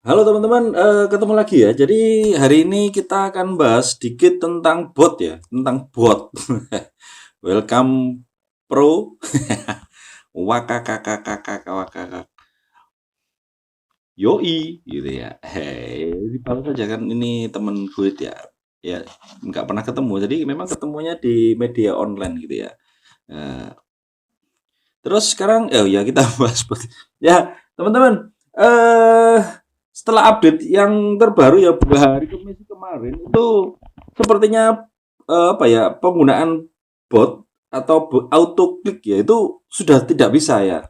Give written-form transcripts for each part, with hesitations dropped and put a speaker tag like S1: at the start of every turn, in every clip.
S1: Halo teman-teman, ketemu lagi ya. Jadi hari ini kita akan bahas sedikit tentang bot ya, tentang bot. Welcome Pro, wakakakakakak, wakakak, yoi, gitu ya. Hei, dibalas aja kan ini temen gue ya. Ya, nggak pernah ketemu. Jadi memang ketemunya di media online gitu ya. Eh, terus sekarang, ya kita bahas bot. Ya, teman-teman, setelah update yang terbaru ya hari Kamis kemarin itu sepertinya apa ya penggunaan bot atau auto click ya itu sudah tidak bisa ya.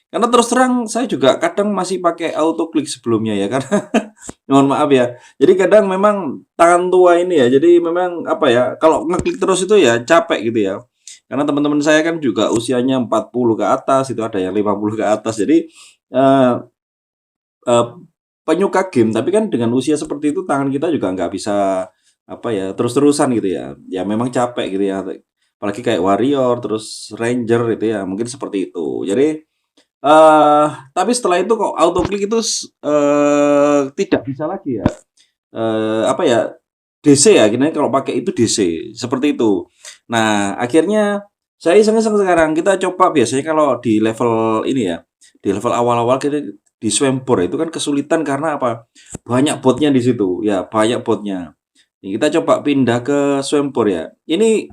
S1: Karena terus terang saya juga kadang masih pakai auto click sebelumnya ya karena mohon maaf ya. Jadi kadang memang tangan tua ini ya. Jadi memang apa ya kalau ngeklik terus itu ya capek gitu ya. Karena teman-teman saya kan juga usianya 40 ke atas, itu ada yang 50 ke atas. Jadi eh, eh, penyuka game, tapi kan dengan usia seperti itu tangan kita juga nggak bisa apa ya terus-terusan gitu ya. Ya memang capek gitu ya. Apalagi kayak warrior, terus ranger itu ya mungkin seperti itu. Jadi tapi setelah itu kok auto click itu tidak bisa lagi ya. Apa ya DC ya, gini kalau pakai itu DC seperti itu. Nah akhirnya saya iseng-iseng sekarang kita coba biasanya kalau di level ini ya, di level awal-awal kita di Swambor itu kan kesulitan karena apa? Banyak botnya di situ, ya banyak botnya. Ini kita coba pindah ke Swambor ya. Ini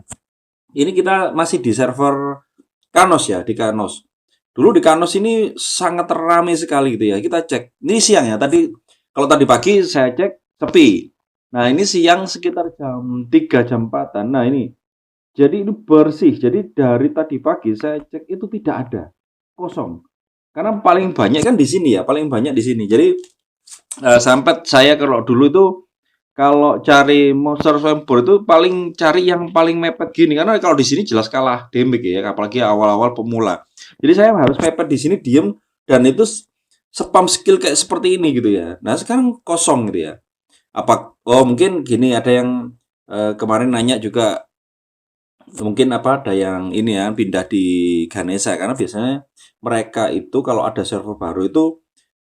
S1: kita masih di server Kanos ya, di Kanos. Dulu di Kanos ini sangat ramai sekali gitu ya. Kita cek. Ini siang ya. Tadi kalau tadi pagi saya cek sepi. Nah, ini siang sekitar jam 3 jam 4. Nah, ini jadi itu bersih. Jadi dari tadi pagi saya cek itu tidak ada. Kosong. Karena paling banyak kan di sini ya, paling banyak di sini. Jadi sampai saya kalau dulu itu kalau cari monster swamper itu paling cari yang paling mepet gini karena kalau di sini jelas kalah damage ya apalagi awal-awal pemula. Jadi saya harus mepet di sini diem dan itu spam skill kayak seperti ini gitu ya. Nah, sekarang kosong gitu ya. Apa oh mungkin gini ada yang kemarin nanya juga mungkin apa ada yang ini ya pindah di Ganesha karena biasanya mereka itu kalau ada server baru itu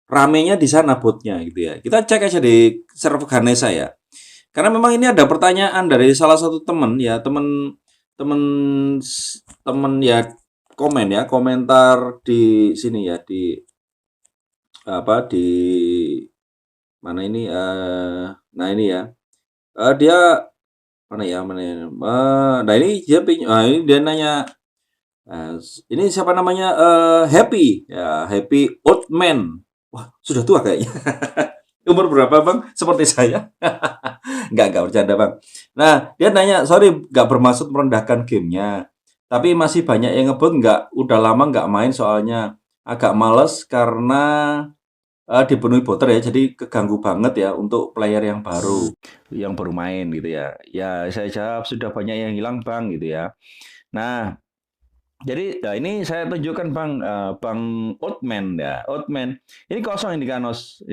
S1: ramenya di sana botnya gitu ya. Kita cek aja di server Ganesha ya. Karena memang ini ada pertanyaan dari salah satu teman ya, teman teman ya komen ya, komentar di sini ya di apa di mana ini nah ini ya. Dia mana ya mana ya. Nah ini ini dia nanya ini siapa namanya Happy ya Happy Oldman. Wah, sudah tua kayaknya. Umur berapa, Bang? Seperti saya. Enggak bercanda, Bang. Nah, dia nanya, sorry, nggak bermaksud merendahkan gamenya. Tapi masih banyak yang ngebut nggak, udah lama nggak main soalnya agak males karena dipenuhi boter ya, jadi keganggu banget ya untuk player yang baru main gitu ya. Ya, saya jawab sudah banyak yang hilang, Bang, gitu ya. Nah, jadi nah ini saya tunjukkan Bang Outman ya, Outman. Ini kosong ini Kanos.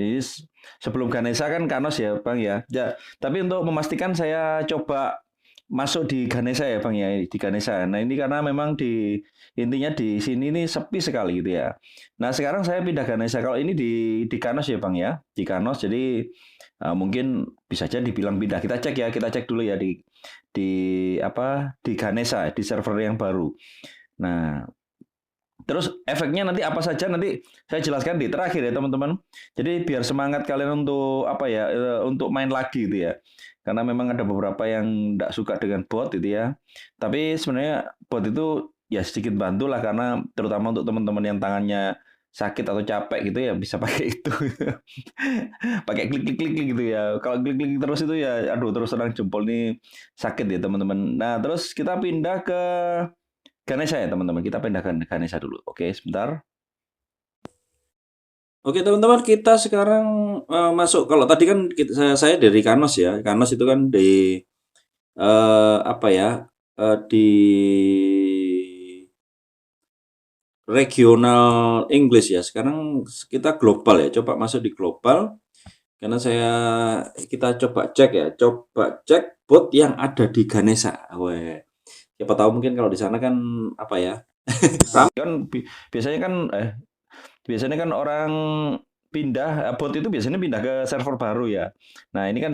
S1: Sebelum Ganesha kan Kanos ya Bang ya. Ya, tapi untuk memastikan saya coba masuk di Ganesha ya Bang ya, di Ganesha. Nah ini karena memang intinya di sini ini sepi sekali gitu ya. Nah sekarang saya pindah Ganesha. Kalau ini di Kanos ya Bang ya, di Kanos. Jadi mungkin bisa aja dibilang pindah. Kita cek dulu ya di apa di Ganesha di server yang baru. Nah, terus efeknya nanti apa saja nanti saya jelaskan di terakhir ya teman-teman. Jadi biar semangat kalian untuk apa ya untuk main lagi gitu ya. Karena memang ada beberapa yang tidak suka dengan bot gitu ya. Tapi sebenarnya bot itu ya sedikit bantu lah karena terutama untuk teman-teman yang tangannya sakit atau capek gitu ya bisa pakai itu. Pakai klik-klik-klik gitu ya. Kalau klik-klik terus itu ya aduh terus terang jempol ini sakit ya teman-teman. Nah, terus kita pindah ke Ganesha ya teman-teman, kita pindahkan Ganesha dulu. Oke, sebentar. Oke teman-teman, kita sekarang masuk. Kalau tadi kan saya dari Kanos ya. Kanos itu kan di apa ya? Di regional English ya. Sekarang kita global ya. Coba masuk di global. Karena kita coba cek ya. Coba cek bot yang ada di Ganesha. Weh. Siapa tahu mungkin kalau di sana kan apa ya? Kan biasanya kan biasanya kan orang bot itu biasanya pindah ke server baru ya. Nah ini kan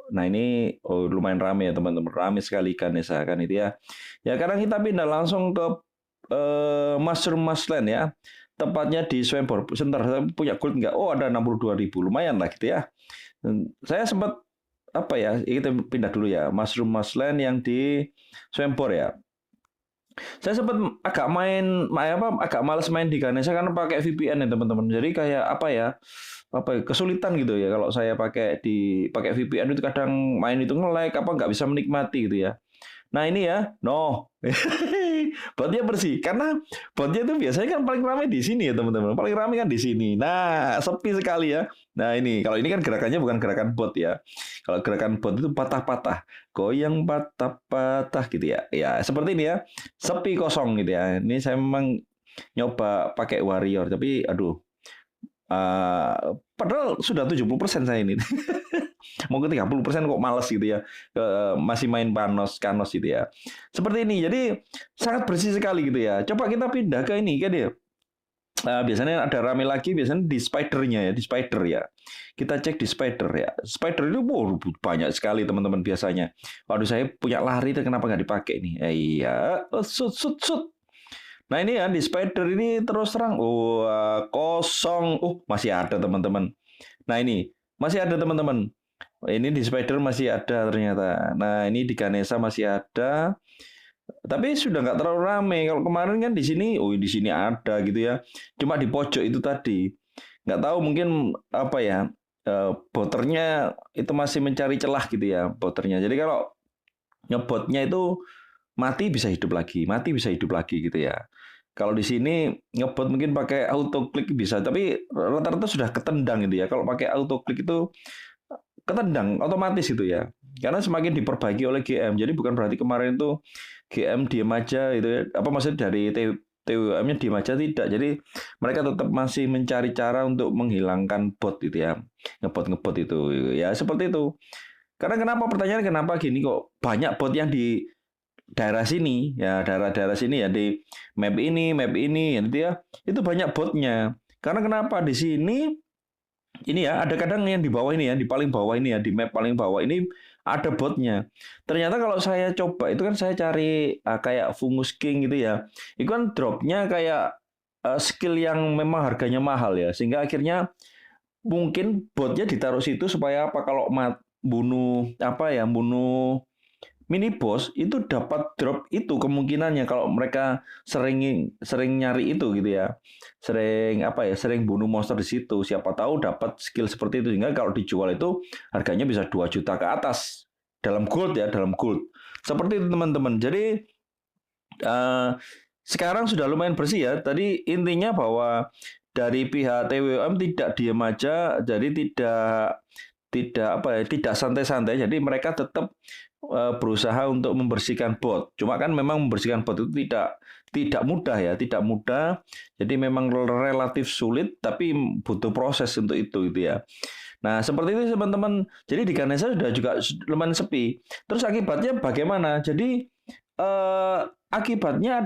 S1: nah ini lumayan rame ya teman-teman, rame sekali Ganesha kan itu ya. Ya karena kita pindah langsung ke Mushroom Marshland ya. Tepatnya di Swampor. Sebentar, saya punya gold nggak? Oh ada 62.000, lumayan lah gitu ya. Dan saya sempat apa ya? Kita pindah dulu ya. Mushroom Marshland yang di Swampor ya. Saya sempat agak males main di Ganesha karena pakai VPN ya teman-teman. Jadi kayak kesulitan gitu ya kalau saya pakai VPN itu kadang main itu nge-lag nggak bisa menikmati gitu ya. Nah ini ya, botnya bersih karena botnya itu biasanya kan paling ramai di sini ya teman-teman, paling ramai kan di sini. Nah sepi sekali ya. Nah ini kalau ini kan gerakannya bukan gerakan bot ya. Kalau gerakan bot itu patah-patah, goyang patah-patah gitu ya. Ya seperti ini ya, sepi kosong gitu ya. Ini saya memang nyoba pakai warrior tapi aduh, padahal sudah 70% saya ini. Mau ke 30% kok males gitu ya. Masih main Kanos gitu ya. Seperti ini. Jadi sangat bersih sekali gitu ya. Coba kita pindah ke ini kan ya. Biasanya ada rame lagi biasanya di spidernya ya, di spider ya. Kita cek di spider ya. Spider itu banyak sekali teman-teman biasanya. Waduh saya punya lari itu kenapa nggak dipakai nih? Iya, sut. Nah ini ya di spider ini terus terang, kosong. Masih ada teman-teman. Nah ini masih ada teman-teman. Ini di Spider masih ada ternyata. Nah ini di Ganesha masih ada. Tapi sudah nggak terlalu ramai. Kalau kemarin kan di sini ada gitu ya. Cuma di pojok itu tadi. Nggak tahu mungkin apa ya. Boternya itu masih mencari celah gitu ya. Boternya. Jadi kalau ngebotnya itu mati bisa hidup lagi, mati bisa hidup lagi gitu ya. Kalau di sini ngebot mungkin pakai auto click bisa, tapi rata-rata sudah ketendang gitu ya. Kalau pakai auto click itu ketendang otomatis itu ya. Karena semakin diperbaiki oleh GM. Jadi bukan berarti kemarin itu GM diam aja itu ya. Apa maksudnya dari TWM-nya diam aja tidak. Jadi mereka tetap masih mencari cara untuk menghilangkan bot gitu ya. Ngebot itu. Ya seperti itu. Karena kenapa gini kok banyak bot yang di daerah sini ya, daerah-daerah sini ya, di map ini gitu ya. Itu banyak botnya. Karena kenapa di sini ini ya, ada kadang yang di bawah ini ya, di paling bawah ini ya, di map paling bawah ini ada botnya. Ternyata kalau saya coba itu kan saya cari kayak Fungus King gitu ya. Itu kan dropnya kayak skill yang memang harganya mahal ya, sehingga akhirnya mungkin botnya ditaruh situ supaya apa kalau bunuh mini boss itu dapat drop itu kemungkinannya kalau mereka sering sering nyari itu gitu ya. Sering bunuh monster di situ. Siapa tahu dapat skill seperti itu sehingga kalau dijual itu harganya bisa 2 juta ke atas dalam gold ya, dalam gold. Seperti itu teman-teman. Jadi eh, sekarang sudah lumayan bersih ya. Tadi intinya bahwa dari pihak TWM tidak diam aja, jadi tidak santai-santai. Jadi mereka tetap berusaha untuk membersihkan bot. Cuma kan memang membersihkan bot itu tidak mudah ya, tidak mudah. Jadi memang relatif sulit, tapi butuh proses untuk itu gitu ya. Nah seperti itu teman-teman. Jadi di Ganesha sudah juga lumayan sepi. Terus akibatnya bagaimana? Jadi akibatnya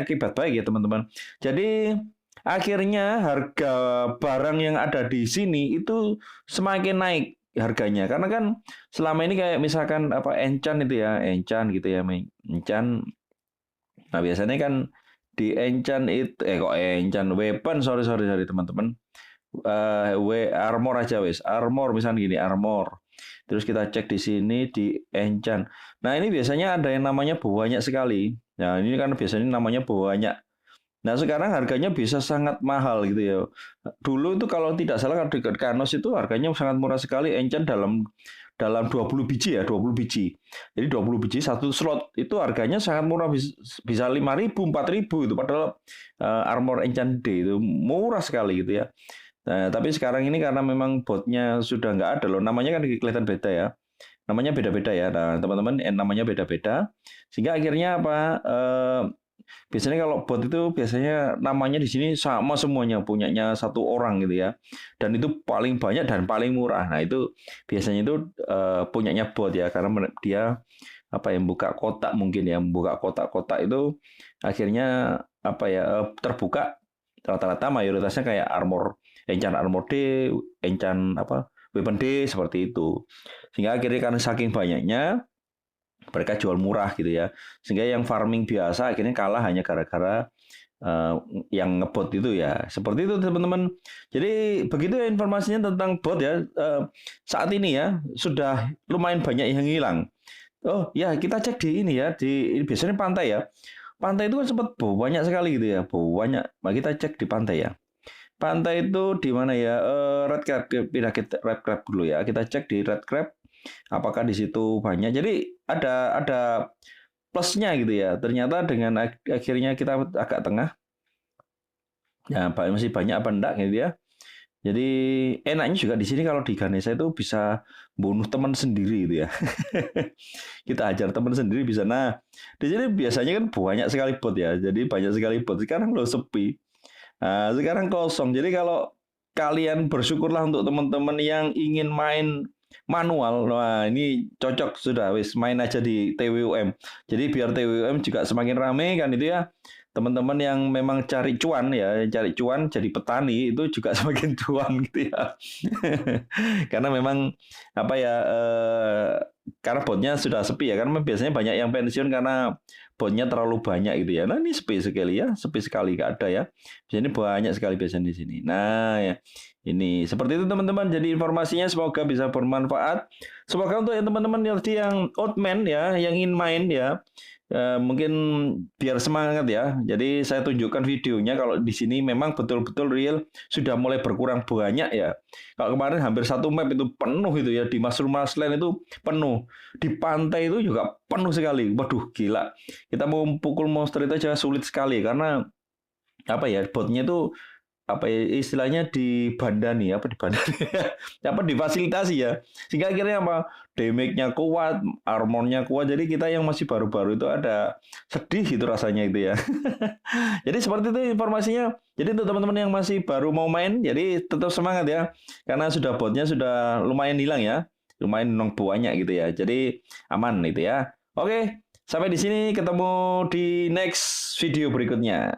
S1: akibat baik ya teman-teman. Jadi akhirnya harga barang yang ada di sini itu semakin naik harganya karena kan selama ini kayak misalkan enchant itu ya, enchant gitu ya, enchant. Nah biasanya kan di enchant itu kok enchant weapon, sorry teman-teman. Armor aja wes, armor misalnya gini, armor. Terus kita cek di sini di enchant. Nah ini biasanya ada yang namanya banyak sekali. Nah ini kan biasanya namanya banyak. Nah sekarang harganya bisa sangat mahal gitu ya. Dulu itu kalau tidak salah di Kanos itu harganya sangat murah sekali. Enchant dalam 20 biji ya, 20 biji. Jadi 20 biji satu slot itu harganya sangat murah, bisa 5.000, 4.000 itu padahal armor enchant D itu murah sekali gitu ya. Nah, tapi sekarang ini karena memang botnya sudah nggak ada loh, namanya kan kelihatan beda ya. Namanya beda-beda ya. Nah, teman-teman namanya beda-beda. Sehingga akhirnya biasanya kalau bot itu biasanya namanya di sini sama semuanya punyanya satu orang gitu ya. Dan itu paling banyak dan paling murah. Nah, itu biasanya itu punyanya bot ya karena dia yang buka kotak mungkin ya, membuka kotak-kotak itu akhirnya terbuka rata-rata mayoritasnya kayak armor enchant armor D, enchant apa weapon D seperti itu. Sehingga akhirnya karena saking banyaknya mereka jual murah gitu ya. Sehingga yang farming biasa akhirnya kalah hanya gara-gara eh, yang ngebot itu ya. Seperti itu teman-teman. Jadi begitu ya informasinya tentang bot ya. Saat ini ya sudah lumayan banyak yang hilang. Oh ya, kita cek di ini ya, di biasanya pantai ya. Pantai itu kan sempat banyak sekali gitu ya, banyak. Nah, kita cek di pantai ya. Pantai itu di mana ya? Red Crab, pindah ke Red Crab dulu ya. Kita cek di Red Crab, apakah di situ banyak. Jadi ada plusnya gitu ya. Ternyata dengan akhirnya kita agak tengah, ya masih banyak apa enggak gitu ya. Jadi enaknya juga di sini kalau di Ganesha itu bisa bunuh teman sendiri gitu ya. Kita ajar teman sendiri bisa. Nah, di sini biasanya kan banyak sekali bot ya. Jadi banyak sekali bot. Sekarang lo sepi. Nah, sekarang kosong. Jadi kalau kalian bersyukurlah untuk teman-teman yang ingin main manual. Wah, ini cocok sudah wis main aja di TWUM. Jadi biar TWUM juga semakin rame kan itu ya. Teman-teman yang memang cari cuan ya, cari cuan jadi petani itu juga semakin cuan gitu ya. Karena memang apa ya karena botnya sudah sepi ya, karena biasanya banyak yang pensiun karena botnya terlalu banyak gitu ya. Nah ini sepi sekali ya, sepi sekali gak ada ya. Biasanya banyak sekali biasanya di sini. Nah ya ini seperti itu teman-teman. Jadi informasinya semoga bisa bermanfaat. Semoga untuk yang teman-teman yang outman ya, yang ingin main ya, mungkin biar semangat ya. Jadi saya tunjukkan videonya kalau di sini memang betul-betul real sudah mulai berkurang banyak ya. Kalau kemarin hampir satu map itu penuh itu ya di Mushroom Marshland itu penuh. Di pantai itu juga penuh sekali. Waduh gila. Kita mau pukul monster itu aja sulit sekali karena apa ya botnya itu apa ya, istilahnya dibandani apa dibandani apa difasilitasi ya sehingga akhirnya apa damage-nya kuat armornya kuat jadi kita yang masih baru-baru itu ada sedih gitu rasanya itu ya jadi seperti itu informasinya jadi untuk teman-teman yang masih baru mau main jadi tetap semangat ya karena sudah botnya sudah lumayan hilang ya lumayan nong banyak gitu ya jadi aman itu ya oke sampai di sini ketemu di next video berikutnya.